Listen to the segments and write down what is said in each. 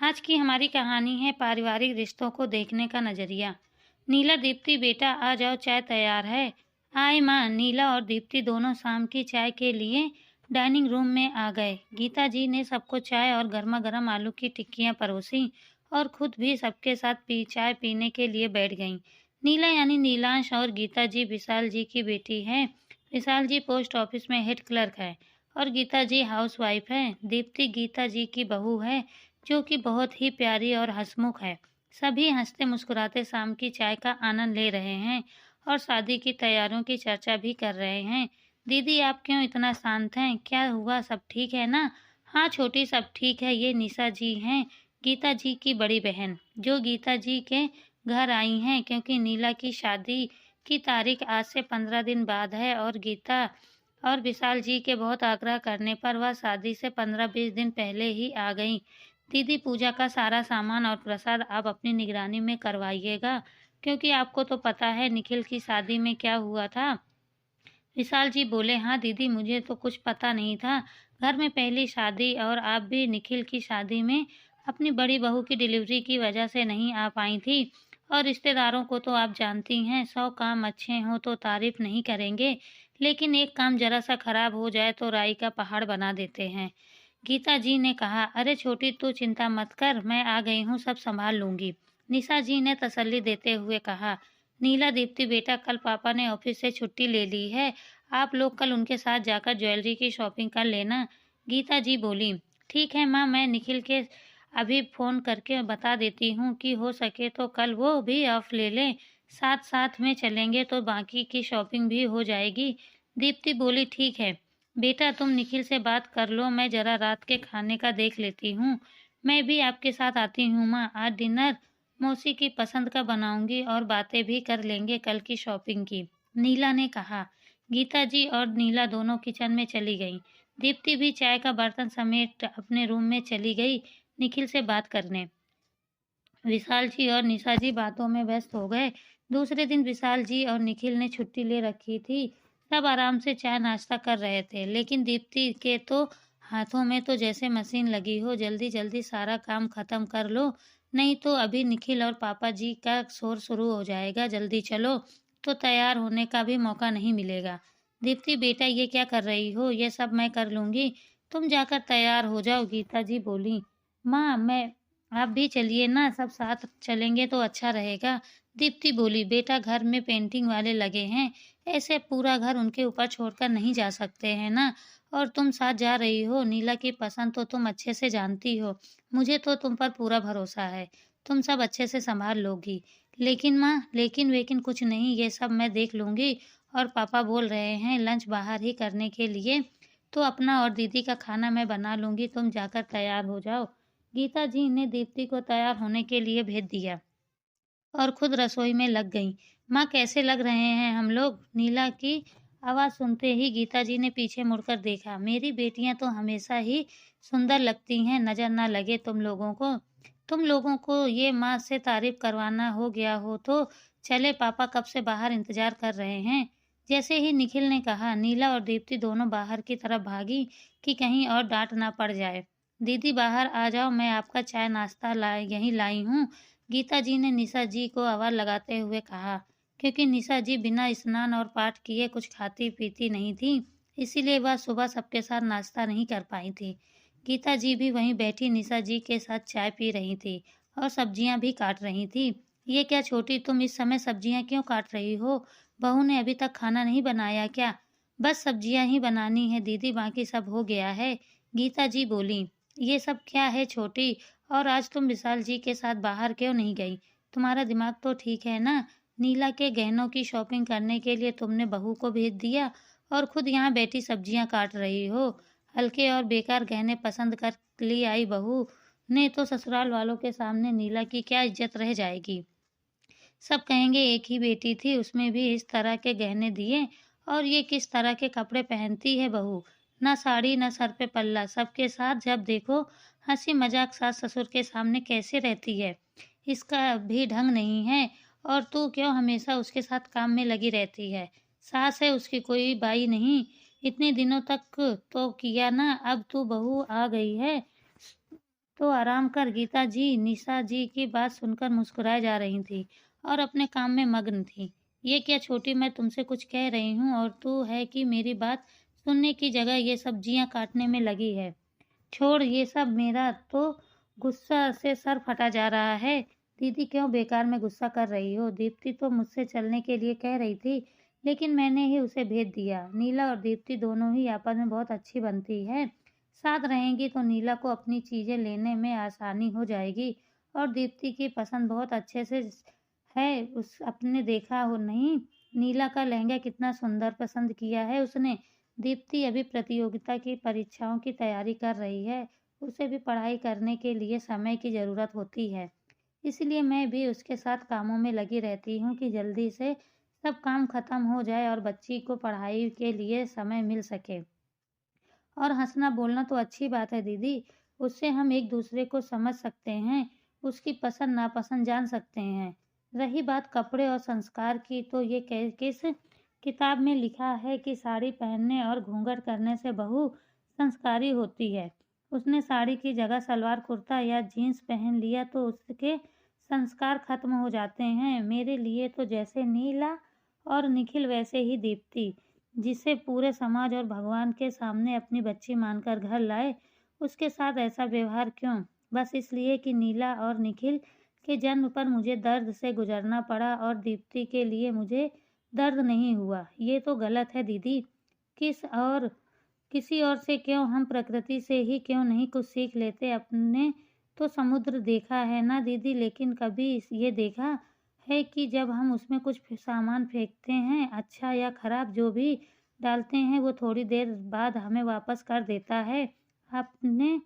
आज की हमारी कहानी है पारिवारिक रिश्तों को देखने का नजरिया। नीला, दीप्ति बेटा आ जाओ, चाय तैयार है। आए माँ। नीला और दीप्ति दोनों शाम की चाय के लिए डाइनिंग रूम में आ गए। गीता जी ने सबको चाय और गर्मा गर्म आलू की टिक्कियाँ परोसी और खुद भी सबके साथ चाय पीने के लिए बैठ गईं। नीला यानी नीलांश और गीता जी विशाल जी की बेटी है। विशाल जी पोस्ट ऑफिस में हेड क्लर्क है और गीता जी हाउसवाइफ है। दीप्ति गीता जी की बहू है जो कि बहुत ही प्यारी और हंसमुख है। सभी हंसते मुस्कुराते शाम की चाय का आनंद ले रहे हैं और शादी की तैयारियों की चर्चा भी कर रहे हैं। दीदी, आप क्यों इतना शांत हैं? क्या हुआ? सब ठीक है ना? हाँ छोटी, सब ठीक है। ये निशा जी हैं, गीता जी की बड़ी बहन, जो गीता जी के घर आई हैं क्योंकि नीला की शादी की तारीख आज से 15 दिन बाद है और गीता और विशाल जी के बहुत आग्रह करने पर वह शादी से 15-20 दिन पहले ही आ गई। दीदी, पूजा का सारा सामान और प्रसाद आप अपनी निगरानी में करवाइएगा, क्योंकि आपको तो पता है निखिल की शादी में क्या हुआ था। विशाल जी बोले, हाँ दीदी, मुझे तो कुछ पता नहीं था। घर में पहली शादी और आप भी निखिल की शादी में अपनी बड़ी बहू की डिलीवरी की वजह से नहीं आ पाई थी। और रिश्तेदारों को तो आप जानती हैं, 100 काम अच्छे हों तो तारीफ नहीं करेंगे, लेकिन एक काम जरा सा खराब हो जाए तो राई का पहाड़ बना देते हैं। गीता जी ने कहा, अरे छोटी, तू चिंता मत कर, मैं आ गई हूँ, सब संभाल लूंगी। निशा जी ने तसल्ली देते हुए कहा, नीला, दीप्ति बेटा, कल पापा ने ऑफिस से छुट्टी ले ली है। आप लोग कल उनके साथ जाकर ज्वेलरी की शॉपिंग कर लेना। गीता जी बोली, ठीक है माँ, मैं निखिल के अभी फ़ोन करके बता देती हूँ कि हो सके तो कल वो भी ऑफ ले लें। साथ साथ में चलेंगे तो बाकी की शॉपिंग भी हो जाएगी। दीप्ति बोली, ठीक है बेटा, तुम निखिल से बात कर लो, मैं ज़रा रात के खाने का देख लेती हूँ। मैं भी आपके साथ आती हूँ माँ। आज डिनर मौसी की पसंद का बनाऊंगी और बातें भी कर लेंगे कल की शॉपिंग की, नीला ने कहा। गीता जी और नीला दोनों किचन में चली गईं। दीप्ति भी चाय का बर्तन समेट अपने रूम में चली गई निखिल से बात करने। विशाल जी और निशा जी बातों में व्यस्त हो गए। दूसरे दिन विशाल जी और निखिल ने छुट्टी ले रखी थी। सब आराम से चाय नाश्ता कर रहे थे, लेकिन दीप्ति के तो हाथों में तो जैसे मशीन लगी हो, जल्दी जल्दी सारा काम खत्म कर लो, नहीं तो अभी निखिल और पापा जी का शोर शुरू हो जाएगा। जल्दी चलो, तो तैयार होने का भी मौका नहीं मिलेगा। दीप्ति बेटा, ये क्या कर रही हो? ये सब मैं कर लूंगी, तुम जाकर तैयार हो जाओ, गीता जी बोली। माँ, आप भी चलिए ना, सब साथ चलेंगे तो अच्छा रहेगा। दीप्ति बोली, बेटा घर में पेंटिंग वाले लगे हैं, ऐसे पूरा घर उनके ऊपर छोड़कर नहीं जा सकते हैं ना। और तुम साथ जा रही हो, नीला की पसंद तो तुम अच्छे से जानती हो। मुझे तो तुम पर पूरा भरोसा है, तुम सब अच्छे से संभाल लोगी। लेकिन माँ, लेकिन वेकिन कुछ नहीं, ये सब मैं देख लूंगी। और पापा बोल रहे हैं लंच बाहर ही करने के लिए, तो अपना और दीदी का खाना मैं बना लूंगी, तुम जाकर तैयार हो जाओ। गीता जी ने दीप्ति को तैयार होने के लिए भेज दिया और खुद रसोई में लग गईं। माँ, कैसे लग रहे हैं हम लोग? नीला की आवाज़ सुनते ही गीता जी ने पीछे मुड़कर देखा। मेरी बेटियां तो हमेशा ही सुंदर लगती हैं, नजर ना लगे तुम लोगों को। तुम लोगों को ये माँ से तारीफ करवाना हो गया हो तो चले, पापा कब से बाहर इंतजार कर रहे हैं। जैसे ही निखिल ने कहा, नीला और दीप्ति दोनों बाहर की तरफ भागी कि कहीं और डांट ना पड़ जाए। दीदी बाहर आ जाओ, मैं आपका चाय नाश्ता यहीं लाई हूँ, गीता जी ने निशा जी को आवाज़ लगाते हुए कहा। क्योंकि निशा जी बिना स्नान और पाठ किए कुछ खाती पीती नहीं थी, इसीलिए वह सुबह सबके साथ नाश्ता नहीं कर पाई थी। गीता जी भी वहीं बैठी निशा जी के साथ चाय पी रही थी और सब्जियां भी काट रही थी। ये क्या छोटी, तुम इस समय सब्जियां क्यों काट रही हो? बहू ने अभी तक खाना नहीं बनाया क्या? बस सब्जियां ही बनानी है दीदी, बाकी सब हो गया है, गीता जी बोली। ये सब क्या है छोटी? और आज तुम विशाल जी के साथ बाहर क्यों नहीं गई? तुम्हारा दिमाग तो ठीक है ना? नीला के गहनों की शॉपिंग करने के लिए तुमने बहू को भेज दिया और खुद यहाँ बैठी सब्जियां काट रही हो। हल्के और बेकार गहने पसंद कर ली आई बहू ने तो ससुराल वालों के सामने नीला की क्या इज्जत रह जाएगी। सब कहेंगे एक ही बेटी थी, उसमें भी इस तरह के गहने दिए, और ये किस तरह के कपड़े पहनती है बहू, ना साड़ी ना सर पे पल्ला, सबके साथ जब देखो हंसी मजाक, सास ससुर के सामने कैसे रहती है, इसका भी ढंग नहीं है। और तू क्यों हमेशा उसके साथ काम में लगी रहती है? सास है उसकी, कोई बाई नहीं। इतने दिनों तक तो किया ना, अब तू बहू आ गई है तो आराम कर। गीता जी निशा जी की बात सुनकर मुस्कुराए जा रही थी और अपने काम में मग्न थी। ये क्या छोटी, मैं तुमसे कुछ कह रही हूँ और तू है कि मेरी बात सुनने की जगह ये सब्जियां काटने में लगी है। छोड़ ये सब, मेरा तो गुस्सा से सर फटा जा रहा है। दीदी क्यों बेकार में गुस्सा कर रही हो? दीप्ति तो मुझसे चलने के लिए कह रही थी, लेकिन मैंने ही उसे भेज दिया। नीला और दीप्ति दोनों ही आपस में बहुत अच्छी बनती है। साथ रहेंगी तो नीला को अपनी चीज़ें लेने में आसानी हो जाएगी और दीप्ति की पसंद बहुत अच्छे से है। उस अपने देखा हो नहीं, नीला का लहंगा कितना सुंदर पसंद किया है उसने। दीप्ति अभी प्रतियोगिता की परीक्षाओं की तैयारी कर रही है। उसे भी पढ़ाई करने के लिए समय की ज़रूरत होती है। इसलिए मैं भी उसके साथ कामों में लगी रहती हूँ कि जल्दी से सब काम खत्म हो जाए और बच्ची को पढ़ाई के लिए समय मिल सके। और हंसना बोलना तो अच्छी बात है दीदी, उससे हम एक दूसरे को समझ सकते हैं, उसकी पसंद नापसंद जान सकते हैं। रही बात कपड़े और संस्कार की, तो ये किस किताब में लिखा है कि साड़ी पहनने और घूंघट करने से बहू संस्कारी होती है? उसने साड़ी की जगह सलवार कुर्ता या जीन्स पहन लिया तो उसके संस्कार खत्म हो जाते हैं। मेरे लिए तो जैसे नीला और निखिल वैसे ही दीप्ति, जिसे पूरे समाज और भगवान के सामने अपनी बच्ची मानकर घर लाए, उसके साथ ऐसा व्यवहार क्यों? बस इसलिए कि नीला और निखिल के जन्म पर मुझे दर्द से गुजरना पड़ा और दीप्ति के लिए मुझे दर्द नहीं हुआ। ये तो गलत है दीदी। किसी और से क्यों, हम प्रकृति से ही क्यों नहीं कुछ सीख लेते? अपने तो समुद्र देखा है ना दीदी, लेकिन कभी ये देखा है कि जब हम उसमें कुछ सामान फेंकते हैं, अच्छा या खराब जो भी डालते हैं, वो थोड़ी देर बाद हमें वापस कर देता है, अपने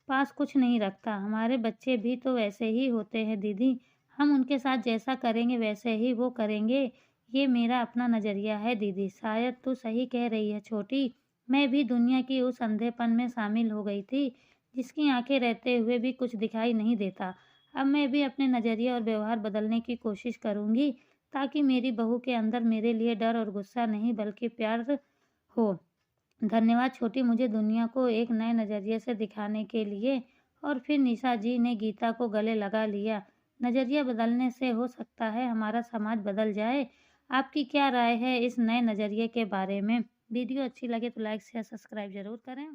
पास कुछ नहीं रखता। हमारे बच्चे भी तो वैसे ही होते हैं दीदी, हम उनके साथ जैसा करेंगे वैसे ही वो करेंगे। ये मेरा अपना नज़रिया है दीदी। शायद तू सही कह रही है छोटी, मैं भी दुनिया की उस अंधेपन में शामिल हो गई थी जिसकी आंखें रहते हुए भी कुछ दिखाई नहीं देता। अब मैं भी अपने नज़रिए और व्यवहार बदलने की कोशिश करूँगी ताकि मेरी बहू के अंदर मेरे लिए डर और गुस्सा नहीं बल्कि प्यार हो। धन्यवाद छोटी, मुझे दुनिया को एक नए नज़रिए से दिखाने के लिए। और फिर निशा जी ने गीता को गले लगा लिया। नज़रिया बदलने से हो सकता है हमारा समाज बदल जाए। आपकी क्या राय है इस नए नज़रिए के बारे में? वीडियो अच्छी लगे तो लाइक शेयर सब्सक्राइब ज़रूर करें।